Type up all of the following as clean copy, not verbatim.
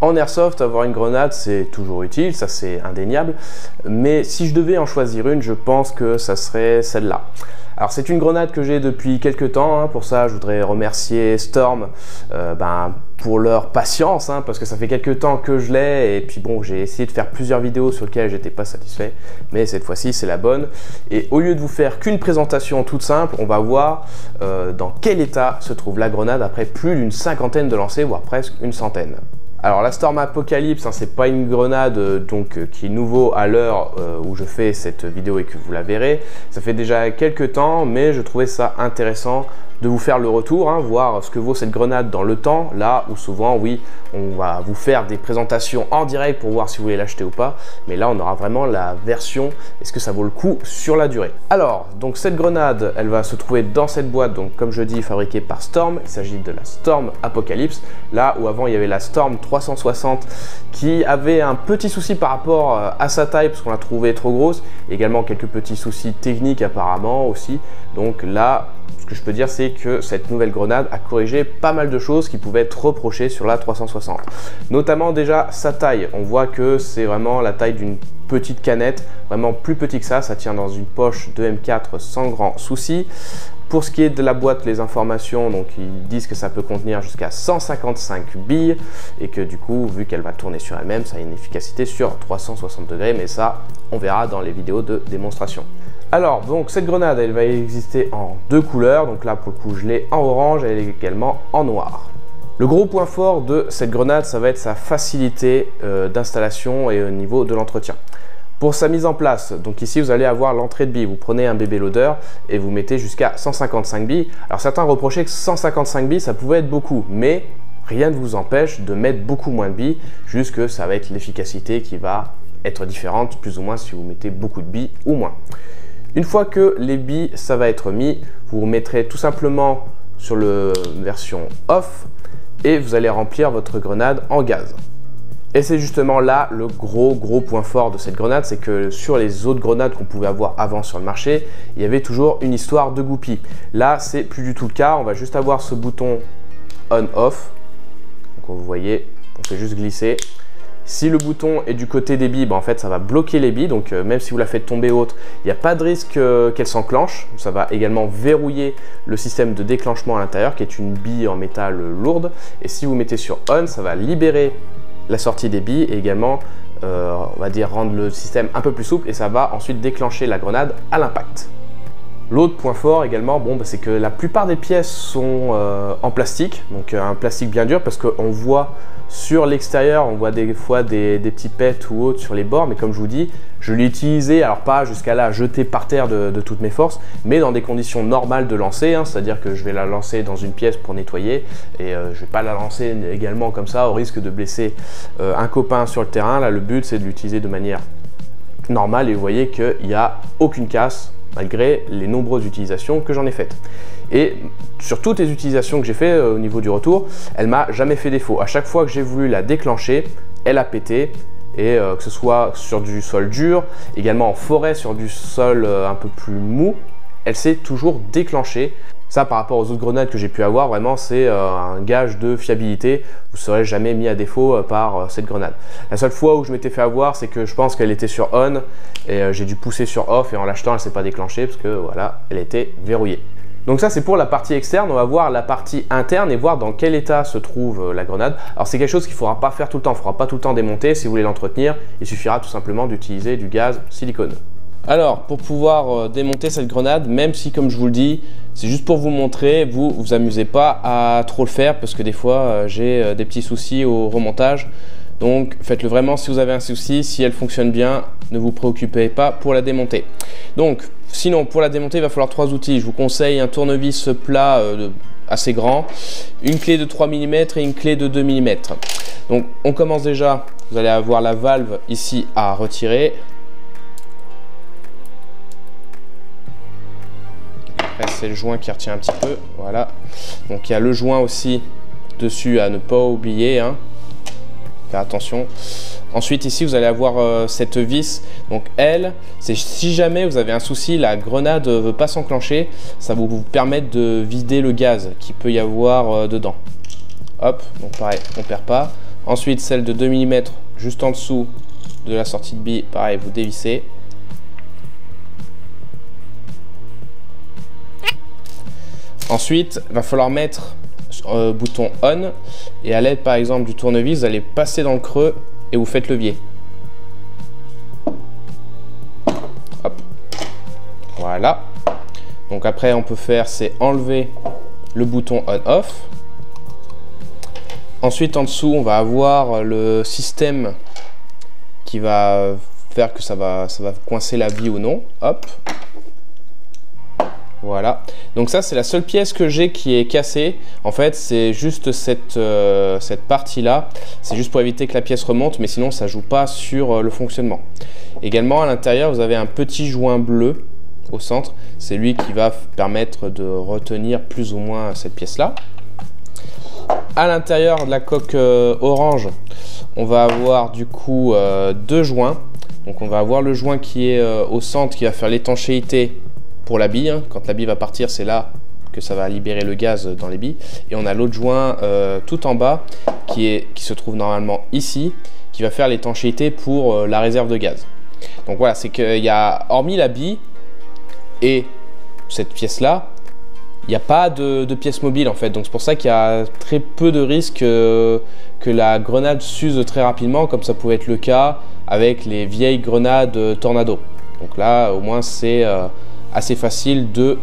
En airsoft, avoir une grenade, c'est toujours utile, ça c'est indéniable. Mais si je devais en choisir une, je pense que ça serait celle-là. Alors c'est une grenade que j'ai depuis quelques temps, pour ça je voudrais remercier Storm pour leur patience, parce que ça fait quelques temps que je l'ai et puis bon, j'ai essayé de faire plusieurs vidéos sur lesquelles j'étais pas satisfait, mais cette fois-ci c'est la bonne. Et au lieu de vous faire qu'une présentation toute simple, on va voir dans quel état se trouve la grenade après plus d'une cinquantaine de lancers, voire presque une centaine. Alors la Storm Apocalypse, c'est pas une grenade qui est nouveau à l'heure où je fais cette vidéo et que vous la verrez. Ça fait déjà quelques temps, mais je trouvais ça intéressant de vous faire le retour, voir ce que vaut cette grenade dans le temps, là où souvent, oui, on va vous faire des présentations en direct pour voir si vous voulez l'acheter ou pas, mais là on aura vraiment la version, est-ce que ça vaut le coup sur la durée. Alors, donc cette grenade, elle va se trouver dans cette boîte, donc comme je dis, fabriquée par Storm, il s'agit de la Storm Apocalypse, là où avant il y avait la Storm 360 qui avait un petit souci par rapport à sa taille, parce qu'on la trouvait trop grosse, et également quelques petits soucis techniques apparemment aussi, donc là, ce que je peux dire, c'est que cette nouvelle grenade a corrigé pas mal de choses qui pouvaient être reprochées sur la 360. Notamment déjà sa taille. On voit que c'est vraiment la taille d'une petite canette, vraiment plus petit que ça tient dans une poche de M4 sans grand souci. Pour ce qui est de la boîte, les informations, donc ils disent que ça peut contenir jusqu'à 155 billes et que du coup, vu qu'elle va tourner sur elle-même, ça a une efficacité sur 360 degrés, mais ça, on verra dans les vidéos de démonstration. Alors, donc cette grenade, elle va exister en deux couleurs, donc là pour le coup je l'ai en orange, elle est également en noir. Le gros point fort de cette grenade, ça va être sa facilité d'installation et au niveau de l'entretien. Pour sa mise en place, donc ici vous allez avoir l'entrée de billes, vous prenez un bébé loader et vous mettez jusqu'à 155 billes. Alors certains reprochaient que 155 billes ça pouvait être beaucoup, mais rien ne vous empêche de mettre beaucoup moins de billes, juste que ça va être l'efficacité qui va être différente plus ou moins si vous mettez beaucoup de billes ou moins. Une fois que les billes, ça va être mis, vous mettrez tout simplement sur la version off et vous allez remplir votre grenade en gaz. Et c'est justement là le gros point fort de cette grenade, c'est que sur les autres grenades qu'on pouvait avoir avant sur le marché, il y avait toujours une histoire de goupille. Là, c'est plus du tout le cas, on va juste avoir ce bouton on-off. Donc vous voyez, on fait juste glisser. Si le bouton est du côté des billes, en fait ça va bloquer les billes, donc même si vous la faites tomber haute, il n'y a pas de risque qu'elle s'enclenche. Ça va également verrouiller le système de déclenchement à l'intérieur qui est une bille en métal lourde. Et si vous mettez sur on, ça va libérer la sortie des billes et également on va dire rendre le système un peu plus souple et ça va ensuite déclencher la grenade à l'impact. L'autre point fort également, c'est que la plupart des pièces sont en plastique, donc un plastique bien dur parce qu'on voit sur l'extérieur, on voit des fois des petits pets ou autres sur les bords, mais comme je vous dis, je l'ai utilisé, alors pas jusqu'à là jeter par terre de toutes mes forces, mais dans des conditions normales de lancer, c'est-à-dire que je vais la lancer dans une pièce pour nettoyer et je ne vais pas la lancer également comme ça au risque de blesser un copain sur le terrain. Là, le but c'est de l'utiliser de manière normale et vous voyez qu'il n'y a aucune casse malgré les nombreuses utilisations que j'en ai faites. Et sur toutes les utilisations que j'ai fait au niveau du retour, elle m'a jamais fait défaut. À chaque fois que j'ai voulu la déclencher, elle a pété. Et que ce soit sur du sol dur, également en forêt sur du sol un peu plus mou, elle s'est toujours déclenchée. Ça, par rapport aux autres grenades que j'ai pu avoir, vraiment c'est un gage de fiabilité. Vous ne serez jamais mis à défaut par cette grenade. La seule fois où je m'étais fait avoir, c'est que je pense qu'elle était sur on et j'ai dû pousser sur off et en l'achetant, elle ne s'est pas déclenchée parce que voilà, elle était verrouillée. Donc ça c'est pour la partie externe, on va voir la partie interne et voir dans quel état se trouve la grenade. Alors c'est quelque chose qu'il ne faudra pas faire tout le temps, il ne faudra pas tout le temps démonter. Si vous voulez l'entretenir, il suffira tout simplement d'utiliser du gaz silicone. Alors pour pouvoir démonter cette grenade, même si comme je vous le dis, c'est juste pour vous montrer, vous vous amusez pas à trop le faire parce que des fois j'ai des petits soucis au remontage. Donc faites-le vraiment si vous avez un souci, si elle fonctionne bien, ne vous préoccupez pas pour la démonter. Donc sinon pour la démonter il va falloir trois outils. Je vous conseille un tournevis plat assez grand, une clé de 3 mm et une clé de 2 mm. Donc on commence déjà, vous allez avoir la valve ici à retirer. Après c'est le joint qui retient un petit peu, voilà. Donc il y a le joint aussi dessus à ne pas oublier, faire attention. Ensuite ici vous allez avoir cette vis, donc elle, c'est si jamais vous avez un souci, la grenade ne veut pas s'enclencher, ça va vous permettre de vider le gaz qu'il peut y avoir dedans. Hop, donc pareil, on ne perd pas. Ensuite, celle de 2 mm juste en dessous de la sortie de bille, pareil, vous dévissez. Ensuite, il va falloir mettre bouton on et à l'aide par exemple du tournevis, vous allez passer dans le creux et vous faites levier. Hop. Voilà. Donc après, on peut faire, c'est enlever le bouton on-off. Ensuite, en dessous, on va avoir le système qui va faire que ça va coincer la bille ou non. Hop. Voilà. Donc ça, c'est la seule pièce que j'ai qui est cassée. En fait, c'est juste cette partie-là. C'est juste pour éviter que la pièce remonte, mais sinon, ça ne joue pas sur le fonctionnement. Également, à l'intérieur, vous avez un petit joint bleu au centre. C'est lui qui va permettre de retenir plus ou moins cette pièce-là. À l'intérieur de la coque orange, on va avoir du coup deux joints. Donc on va avoir le joint qui est au centre qui va faire l'étanchéité pour la bille. Quand la bille va partir, c'est là que ça va libérer le gaz dans les billes. Et on a l'autre joint tout en bas qui se trouve normalement ici, qui va faire l'étanchéité pour la réserve de gaz. Donc voilà, c'est qu'il y a, hormis la bille et cette pièce-là, il n'y a pas de pièce mobile en fait. Donc c'est pour ça qu'il y a très peu de risques que la grenade s'use très rapidement, comme ça pouvait être le cas avec les vieilles grenades Tornado. Donc là, au moins, c'est assez facile de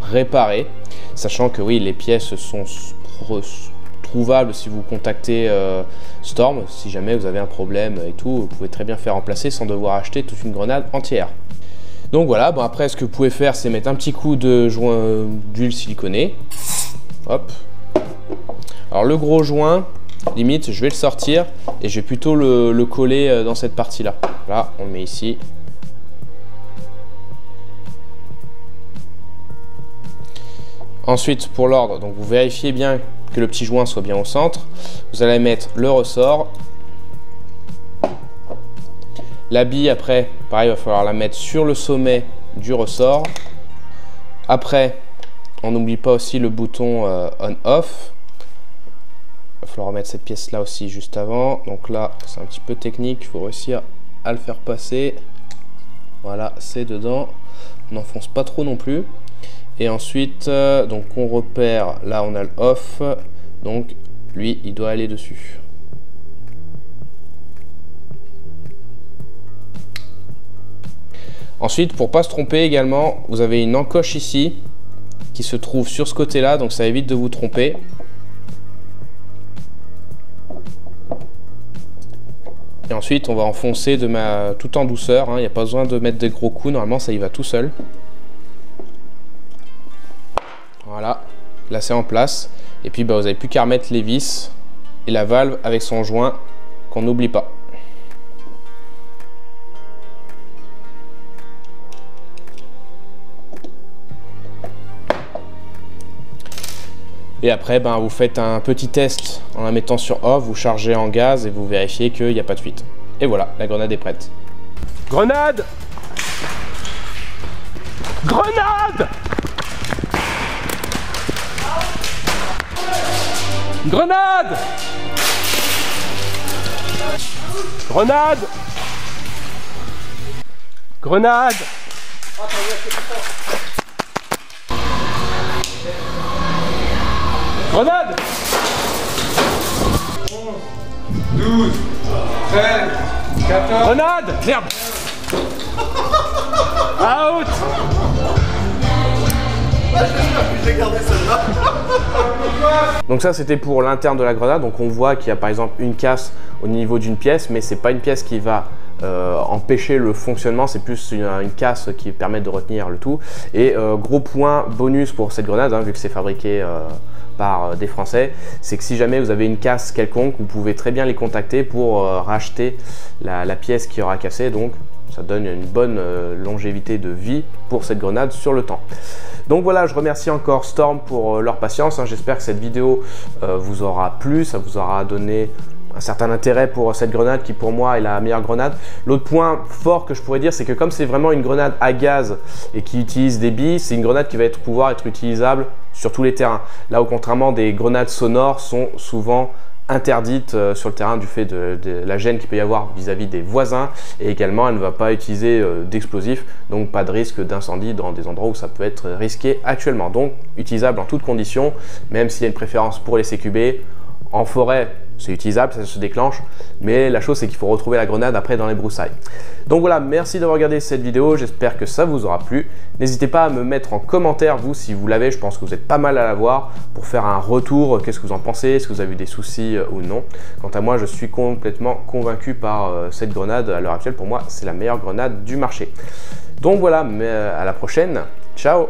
réparer, sachant que oui, les pièces sont trouvables si vous contactez Storm. Si jamais vous avez un problème et tout, vous pouvez très bien faire remplacer sans devoir acheter toute une grenade entière. Donc voilà, bon après ce que vous pouvez faire, c'est mettre un petit coup de joint d'huile siliconée. Hop. Alors le gros joint, limite, je vais le sortir et je vais plutôt le coller dans cette partie-là. Là, on le met ici. Ensuite, pour l'ordre, donc vous vérifiez bien que le petit joint soit bien au centre. Vous allez mettre le ressort. La bille, après, pareil, il va falloir la mettre sur le sommet du ressort. Après, on n'oublie pas aussi le bouton on-off. Il va falloir remettre cette pièce-là aussi juste avant. Donc là, c'est un petit peu technique, il faut réussir à le faire passer. Voilà, c'est dedans. On n'enfonce pas trop non plus. Et ensuite, donc on repère, là on a le off, donc lui, il doit aller dessus. Ensuite, pour pas se tromper également, vous avez une encoche ici qui se trouve sur ce côté-là, donc ça évite de vous tromper. Et ensuite, on va enfoncer tout en douceur, hein, il n'y a pas besoin de mettre des gros coups, normalement ça y va tout seul. Voilà, là c'est en place. Et puis vous n'avez plus qu'à remettre les vis et la valve avec son joint qu'on n'oublie pas. Et après, vous faites un petit test en la mettant sur off, vous chargez en gaz et vous vérifiez qu'il n'y a pas de fuite. Et voilà, la grenade est prête. Grenade! Grenade! Grenade! Grenade! Grenade! Grenade! 11, 12, 13, 14... Grenade! Merde! Out! J'ai gardé celle-là. Donc ça c'était pour l'interne de la grenade. Donc on voit qu'il y a par exemple une casse au niveau d'une pièce, mais c'est pas une pièce qui va empêcher le fonctionnement, c'est plus une casse qui permet de retenir le tout. Et gros point bonus pour cette grenade, hein, vu que c'est fabriqué par des Français, c'est que si jamais vous avez une casse quelconque, vous pouvez très bien les contacter pour racheter la pièce qui aura cassé. Donc ça donne une bonne longévité de vie pour cette grenade sur le temps. Donc voilà, je remercie encore Storm pour leur patience. J'espère que cette vidéo vous aura plu, ça vous aura donné un certain intérêt pour cette grenade qui pour moi est la meilleure grenade. L'autre point fort que je pourrais dire, c'est que comme c'est vraiment une grenade à gaz et qui utilise des billes, c'est une grenade qui va pouvoir être utilisable sur tous les terrains. Là où contrairement des grenades sonores sont souvent interdite sur le terrain du fait de la gêne qu'il peut y avoir vis-à-vis des voisins, et également elle ne va pas utiliser d'explosifs, donc pas de risque d'incendie dans des endroits où ça peut être risqué actuellement. Donc utilisable en toutes conditions, même s'il y a une préférence pour les CQB. En forêt, c'est utilisable, ça se déclenche, mais la chose c'est qu'il faut retrouver la grenade après dans les broussailles. Donc voilà, merci d'avoir regardé cette vidéo, j'espère que ça vous aura plu. N'hésitez pas à me mettre en commentaire, vous, si vous l'avez, je pense que vous êtes pas mal à l'avoir, pour faire un retour, qu'est-ce que vous en pensez, est-ce que vous avez eu des soucis ou non. Quant à moi, je suis complètement convaincu par cette grenade, à l'heure actuelle, pour moi, c'est la meilleure grenade du marché. Donc voilà, à la prochaine, ciao!